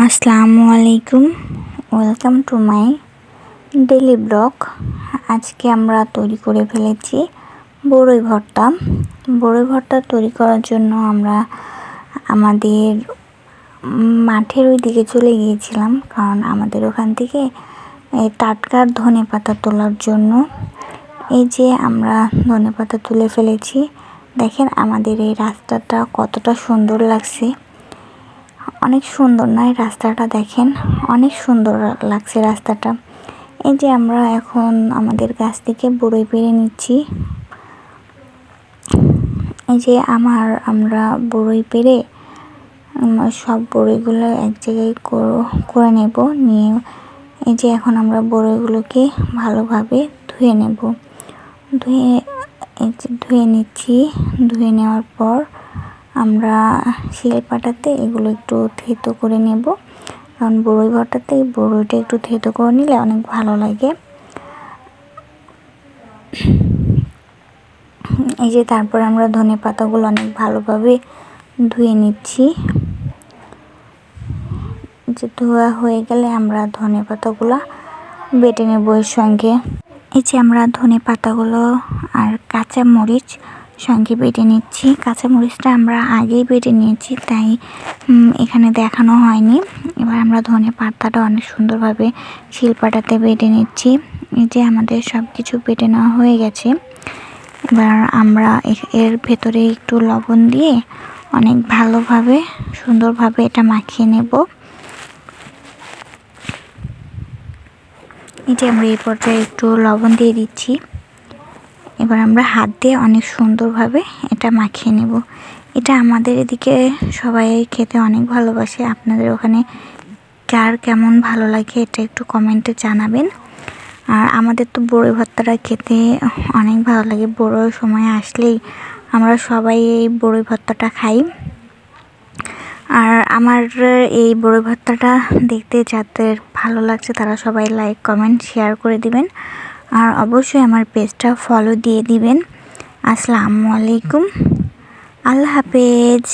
আসসালামু আলাইকুম, welcome to my daily blog. আজকে আমরা তৈরি করে ফেলেছি বড়ই ভর্তা। বড়ই ভর্তা তৈরি করার জন্য আমরা আমাদের মাঠের ওই দিকে চলে গিয়েছিলাম, কারণ আমাদের ওখান থেকে টাটকা ধনেপাতা তোলার জন্য। এই যে আমরা ধনেপাতা তুলে ফেলেছি, দেখেন আমাদের এই রাস্তাটা কতটা সুন্দর লাগছে। অনেক সুন্দর নয় রাস্তাটা, দেখেন অনেক সুন্দর লাগছে রাস্তাটা। এই যে আমরা এখন আমাদের গাছ থেকে বড়ই পেড়ে নিচ্ছি। এই যে আমরা বড়ই পেড়ে সব বড়ইগুলো এক জায়গায় করে নেব। নিয়ে এই যে এখন আমরা বড়ইগুলোকে ভালোভাবে ধুয়ে নেব। ধুয়ে নিচ্ছি। ধুয়ে নেওয়ার পর আমরা শিলপাটাতে এগুলো একটু থেতো করে নেব, কারণ বড়ই ভর্তাতে বড়ইটা একটু থেতো করে নিলে অনেক ভালো লাগে। এই যে তারপর আমরা ধনেপাতাগুলো অনেক ভালোভাবে ধুয়ে নিচ্ছি। যে ধোয়া হয়ে গেলে আমরা ধনেপাতাগুলো বেটে নেব এর সঙ্গে। এই যে আমরা ধনেপাতাগুলো আর কাঁচা মরিচ সঙ্গে বেটে নিচ্ছি। কাঁচা মরিচটা আমরা আগেই বেটে নিয়েছি, তাই এখানে দেখানো হয়নি। এবার আমরা ধনেপাতাটা অনেক সুন্দরভাবে শিলপাটাতে বেটে নিচ্ছি। এই যে আমাদের সব কিছু বেটে নেওয়া হয়ে গেছে। এবার আমরা এর ভেতরে একটু লবণ দিয়ে অনেক ভালোভাবে সুন্দরভাবে এটা মাখিয়ে নেব। এই যে আমরা এই পর্যায়ে একটু লবণ দিয়ে দিচ্ছি। এবার আমরা হাত দিয়ে অনেক সুন্দরভাবে এটা মাখিয়ে নেব। এটা আমাদের এদিকে সবাই খেতে অনেক ভালোবাসে। আপনাদের ওখানে কার কেমন ভালো লাগে এটা একটু কমেন্টে জানাবেন। আর আমাদের তো বড়ই ভর্তাটা খেতে অনেক ভালো লাগে। বড়োর সময় আসলেই আমরা সবাই এই বড়ই ভর্তাটা খাই। আর আমার এই বড়ই ভর্তাটা দেখতে যাদের ভালো লাগছে তারা সবাই লাইক, কমেন্ট, শেয়ার করে দিবেন। আর অবশ্যই আমার পেজটা ফলো দিয়ে দিবেন। আসসালামু আলাইকুম, আল্লাহ হাফেজ।